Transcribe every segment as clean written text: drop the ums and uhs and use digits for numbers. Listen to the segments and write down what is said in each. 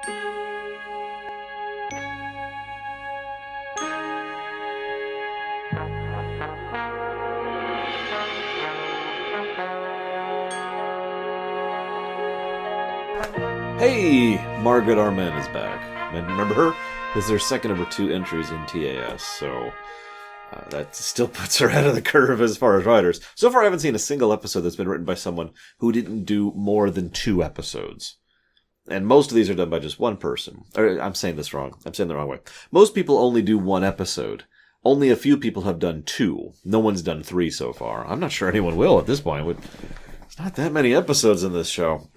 Hey, Margaret Armen is back. And remember her? This is their second of her 2 entries in TAS, so that still puts her ahead of the curve as far as writers. So far, I haven't seen a single episode that's been written by someone who didn't do more than 2 episodes. And most of these are done by just one person. I'm saying this wrong. I'm saying the wrong way. Most people only do 1 episode. Only a few people have done 2. No one's done 3 so far. I'm not sure anyone will at this point. There's not that many episodes in this show.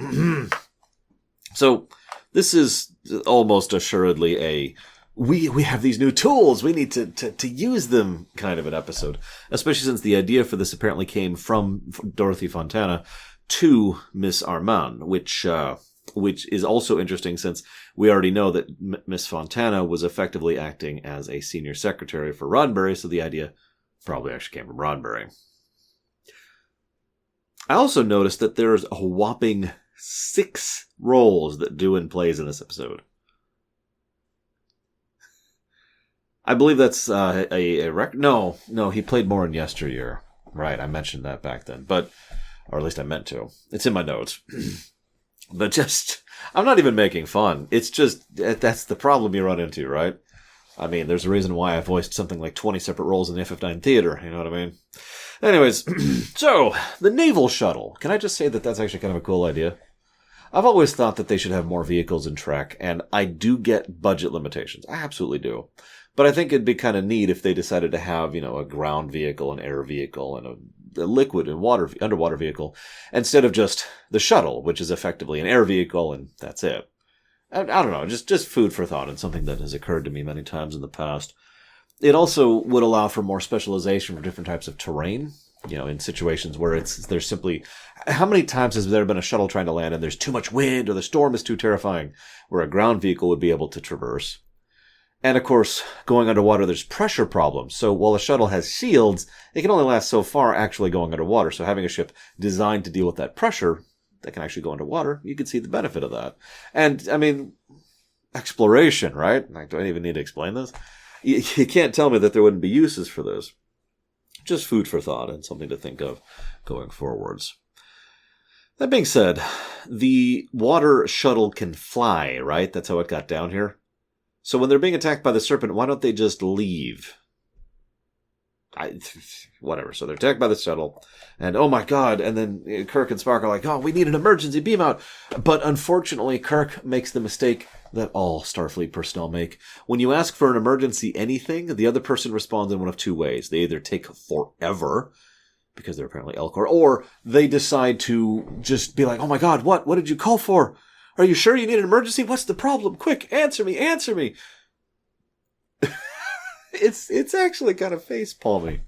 So, this is almost assuredly we have these new tools, we need to use them kind of an episode. Especially since the idea for this apparently came from Dorothy Fontana to Miss Arman, which is also interesting since we already know that Miss Fontana was effectively acting as a senior secretary for Roddenberry, so the idea probably actually came from Roddenberry. I also noticed that there's a whopping 6 roles that Doohan plays in this episode. I believe that's a record. No, he played more in Yesteryear. Right, I mentioned that back then, or at least I meant to. It's in my notes. But I'm not even making fun. It's just, that's the problem you run into, right? I mean, there's a reason why I voiced something like 20 separate roles in the FF9 theater, you know what I mean? Anyways, so, the naval shuttle. Can I just say that that's actually kind of a cool idea? I've always thought that they should have more vehicles in Trek, and I do get budget limitations. I absolutely do. But I think it'd be kind of neat if they decided to have, a ground vehicle, an air vehicle, and a liquid and underwater vehicle, instead of just the shuttle, which is effectively an air vehicle, and that's it. I don't know, just food for thought, and something that has occurred to me many times in the past. It also would allow for more specialization for different types of terrain, in situations where there's simply... How many times has there been a shuttle trying to land and there's too much wind or the storm is too terrifying, where a ground vehicle would be able to traverse? And of course, going underwater, there's pressure problems. So while a shuttle has shields, it can only last so far actually going underwater. So having a ship designed to deal with that pressure that can actually go underwater, you could see the benefit of that. And, I mean, exploration, right? Do I even need to explain this? You can't tell me that there wouldn't be uses for this. Just food for thought and something to think of going forwards. That being said, the water shuttle can fly, right? That's how it got down here. So when they're being attacked by the serpent, why don't they just leave? Whatever. So they're attacked by the shuttle, and oh my god, and then Kirk and Spock are like, oh, we need an emergency beam out. But unfortunately, Kirk makes the mistake that all Starfleet personnel make. When you ask for an emergency anything, the other person responds in one of 2 ways. They either take forever, because they're apparently Elcor, or they decide to just be like, oh my god, what did you call for? Are you sure you need an emergency? What's the problem? Quick, answer me. It's actually kind of face-palmy.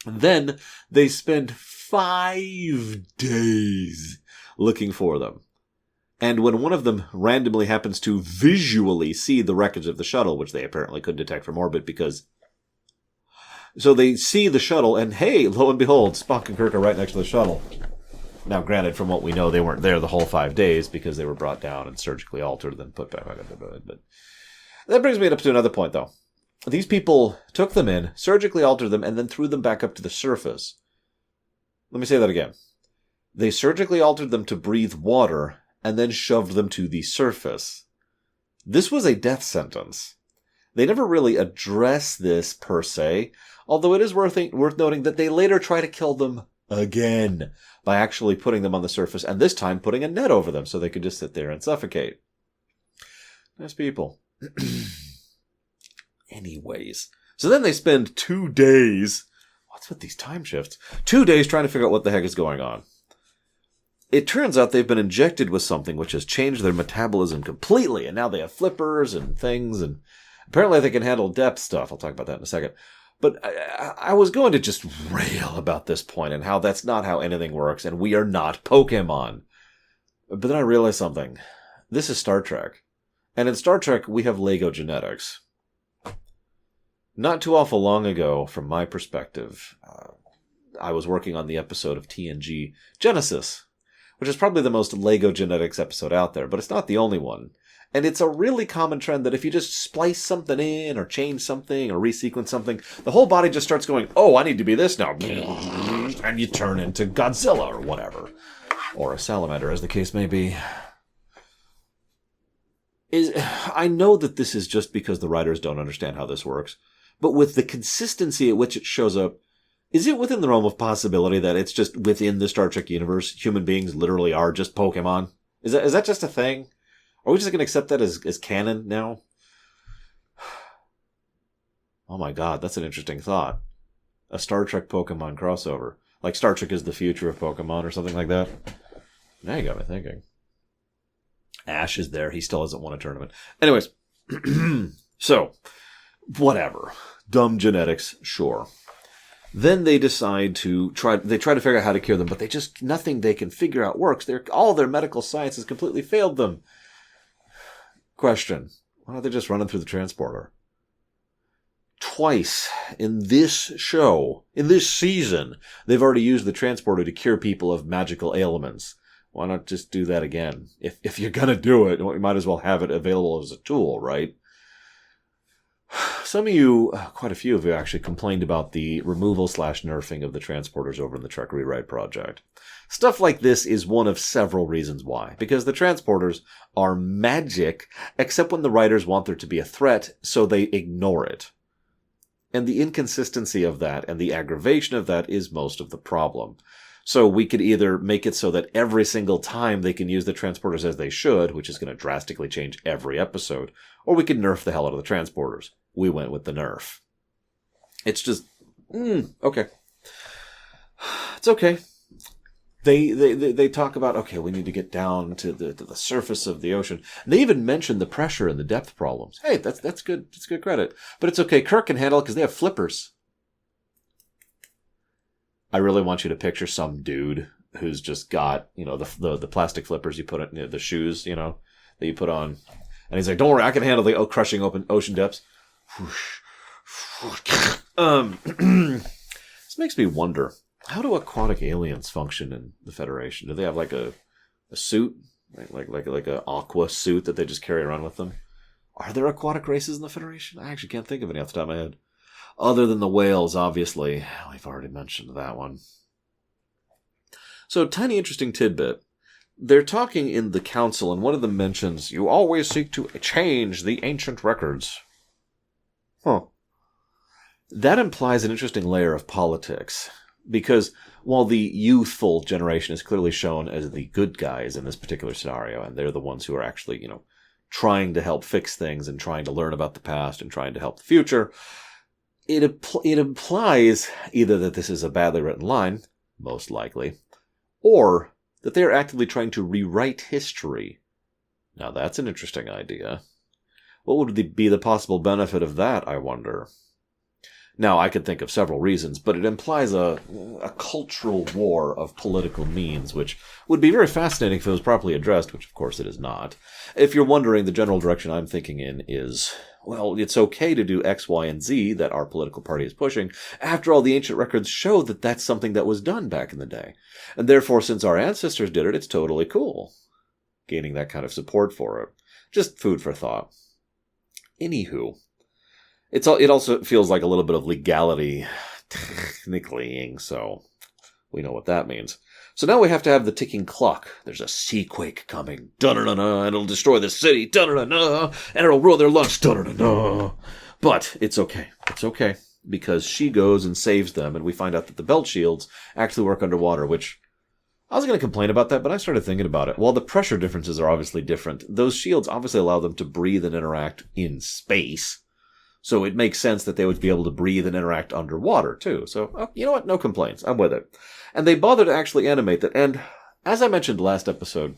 Then they spend 5 days looking for them. And when one of them randomly happens to visually see the wreckage of the shuttle, which they apparently couldn't detect from orbit because... So they see the shuttle, and hey, lo and behold, Spock and Kirk are right next to the shuttle. Now, granted, from what we know, they weren't there the whole 5 days because they were brought down and surgically altered and then put back on the bed. But that brings me up to another point, though. These people took them in, surgically altered them, and then threw them back up to the surface. Let me say that again. They surgically altered them to breathe water and then shoved them to the surface. This was a death sentence. They never really address this per se, although it is worth noting that they later try to kill them again by actually putting them on the surface, and this time putting a net over them so they could just sit there and suffocate. Nice people. Anyways. So then they spend 2 days... What's with these time shifts? 2 days trying to figure out what the heck is going on. It turns out they've been injected with something which has changed their metabolism completely, and now they have flippers and things, and apparently they can handle depth stuff. I'll talk about that in a second. But I was going to just rail about this point and how that's not how anything works, and we are not Pokemon. But then I realized something. This is Star Trek. And in Star Trek, we have Lego genetics. Not too awful long ago, from my perspective, I was working on the episode of TNG Genesis, which is probably the most Lego genetics episode out there, but it's not the only one. And it's a really common trend that if you just splice something in or change something or resequence something, the whole body just starts going, oh, I need to be this now. And you turn into Godzilla or whatever. Or a salamander, as the case may be. I know that this is just because the writers don't understand how this works, but with the consistency at which it shows up, is it within the realm of possibility that it's just within the Star Trek universe, human beings literally are just Pokemon? Is that just a thing? Are we just going to accept that as canon now? Oh my god, that's an interesting thought. A Star Trek Pokemon crossover. Like Star Trek is the future of Pokemon or something like that. Now you got me thinking. Ash is there. He still hasn't won a tournament. Anyways. So, whatever. Dumb genetics, sure. Then they decide to try to figure out how to cure them, but nothing they can figure out works. All their medical science has completely failed them. Question. Why don't they just run them through the transporter? Twice in this show, in this season, they've already used the transporter to cure people of magical ailments. Why not just do that again? If you're going to do it, you might as well have it available as a tool, right? Some of you, quite a few of you actually complained about the removal/nerfing of the transporters over in the Trek Rewrite project. Stuff like this is one of several reasons why. Because the transporters are magic, except when the writers want there to be a threat, so they ignore it. And the inconsistency of that and the aggravation of that is most of the problem. So we could either make it so that every single time they can use the transporters as they should, which is going to drastically change every episode, or we could nerf the hell out of the transporters. We went with the nerf. It's just, okay. It's okay. They talk about, okay, we need to get down to the surface of the ocean. And they even mention the pressure and the depth problems. Hey, that's good. That's good credit. But it's okay. Kirk can handle it because they have flippers. I really want you to picture some dude who's just got, the plastic flippers you put in the shoes, that you put on. And he's like, don't worry, I can handle the crushing open ocean depths. This makes me wonder, how do aquatic aliens function in the Federation? Do they have like a suit? Like an aqua suit that they just carry around with them? Are there aquatic races in the Federation? I actually can't think of any off the top of my head. Other than the whales, obviously. We've already mentioned that one. So, tiny interesting tidbit. They're talking in the council, and one of them mentions, you always seek to change the ancient records. Huh. That implies an interesting layer of politics. Because while the youthful generation is clearly shown as the good guys in this particular scenario, and they're the ones who are actually, trying to help fix things and trying to learn about the past and trying to help the future, it implies either that this is a badly written line, most likely, or that they are actively trying to rewrite history. Now that's an interesting idea. What would be the possible benefit of that, I wonder? Now, I could think of several reasons, but it implies a cultural war of political means, which would be very fascinating if it was properly addressed, which of course it is not. If you're wondering, the general direction I'm thinking in is, well, it's okay to do X, Y, and Z that our political party is pushing. After all, the ancient records show that that's something that was done back in the day. And therefore, since our ancestors did it, it's totally cool. Gaining that kind of support for it. Just food for thought. Anywho. It also feels like a little bit of legality, technically, so we know what that means. So now we have to have the ticking clock. There's a sea quake coming. Da-da-da-da, and it'll destroy the city. Da-da-da-da, and it'll ruin their lunch. Da-da-da-da. But it's okay. It's okay. Because she goes and saves them, and we find out that the belt shields actually work underwater, which I was going to complain about that, but I started thinking about it. While the pressure differences are obviously different, those shields obviously allow them to breathe and interact in space. So it makes sense that they would be able to breathe and interact underwater, too. So, you know what? No complaints. I'm with it. And they bother to actually animate that. And as I mentioned last episode,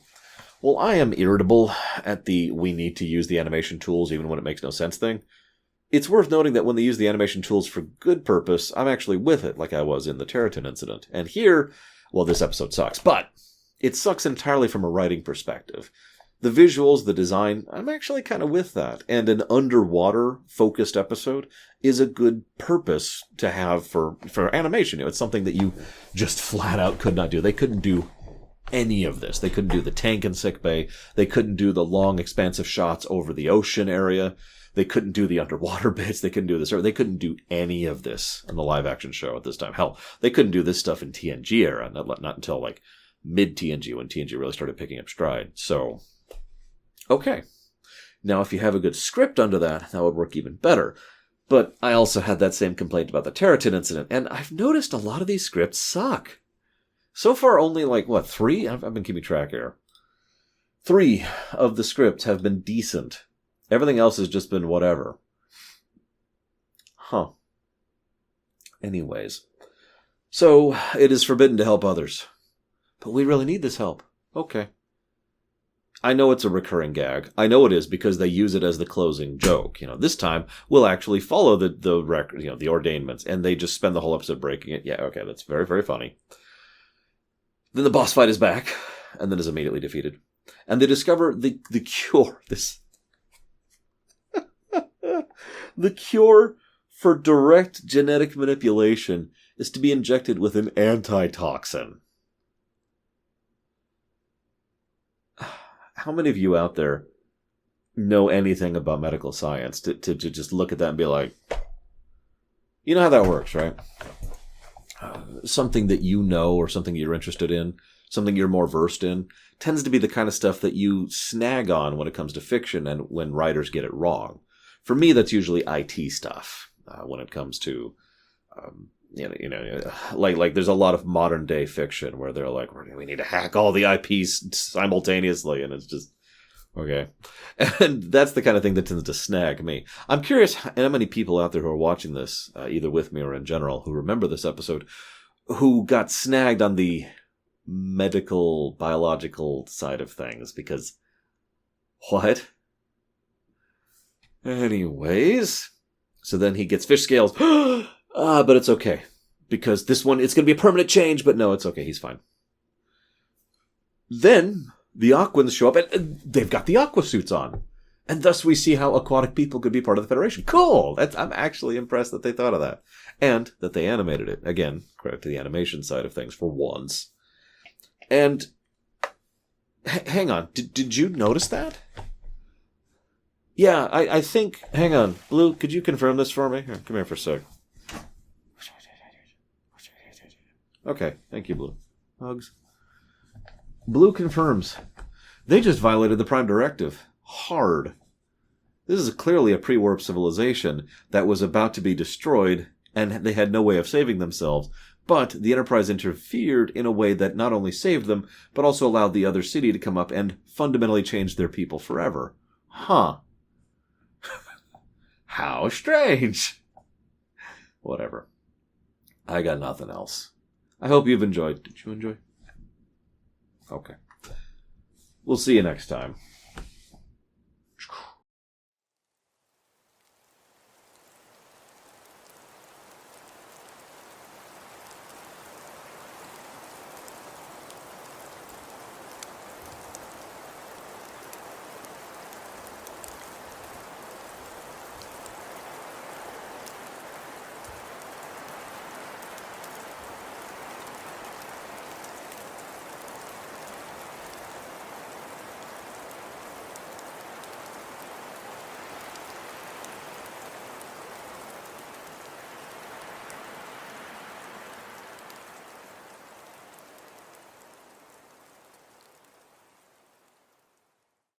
well, I am irritable at the we need to use the animation tools even when it makes no sense thing. It's worth noting that when they use the animation tools for good purpose, I'm actually with it, like I was in the Territon incident. And here, well, this episode sucks, but it sucks entirely from a writing perspective. The visuals, the design, I'm actually kind of with that. And an underwater-focused episode is a good purpose to have for animation. It's something that you just flat out could not do. They couldn't do any of this. They couldn't do the tank in sickbay. They couldn't do the long, expansive shots over the ocean area. They couldn't do the underwater bits. They couldn't do this. They couldn't do any of this in the live-action show at this time. Hell, they couldn't do this stuff in TNG era, not until like mid-TNG, when TNG really started picking up stride. So, okay. Now, if you have a good script under that, that would work even better. But I also had that same complaint about the Territon incident, and I've noticed a lot of these scripts suck. So far, only like, 3? I've been keeping track here. 3 of the scripts have been decent. Everything else has just been whatever. Huh. Anyways. So, it is forbidden to help others. But we really need this help. Okay. I know it's a recurring gag. I know it is because they use it as the closing joke. This time we'll actually follow the record, the ordainments, and they just spend the whole episode breaking it. Yeah, okay, that's very, very funny. Then the boss fight is back, and then is immediately defeated. And they discover the cure. The cure for direct genetic manipulation is to be injected with an antitoxin. How many of you out there know anything about medical science to just look at that and be like, you know how that works, right? Something that you know or something you're interested in, something you're more versed in, tends to be the kind of stuff that you snag on when it comes to fiction and when writers get it wrong. For me, that's usually IT stuff when it comes to, like there's a lot of modern day fiction where they're like, we need to hack all the IPs simultaneously, and it's just, okay. And that's the kind of thing that tends to snag me. I'm curious how many people out there who are watching this, either with me or in general, who remember this episode, who got snagged on the medical, biological side of things, because, what? Anyways, so then he gets fish scales. But it's okay. Because this one, it's going to be a permanent change, but no, it's okay. He's fine. Then the Aquans show up, and they've got the aqua suits on. And thus we see how aquatic people could be part of the Federation. Cool! I'm actually impressed that they thought of that. And that they animated it. Again, credit to the animation side of things for once. And, hang on, did you notice that? Yeah, I think, hang on, Blue, could you confirm this for me? Here, come here for a sec. Okay, thank you, Blue. Hugs. Blue confirms. They just violated the Prime Directive. Hard. This is clearly a pre-warp civilization that was about to be destroyed, and they had no way of saving themselves. But the Enterprise interfered in a way that not only saved them, but also allowed the other city to come up and fundamentally change their people forever. Huh. How strange. Whatever. I got nothing else. I hope you've enjoyed. Did you enjoy? Okay. We'll see you next time.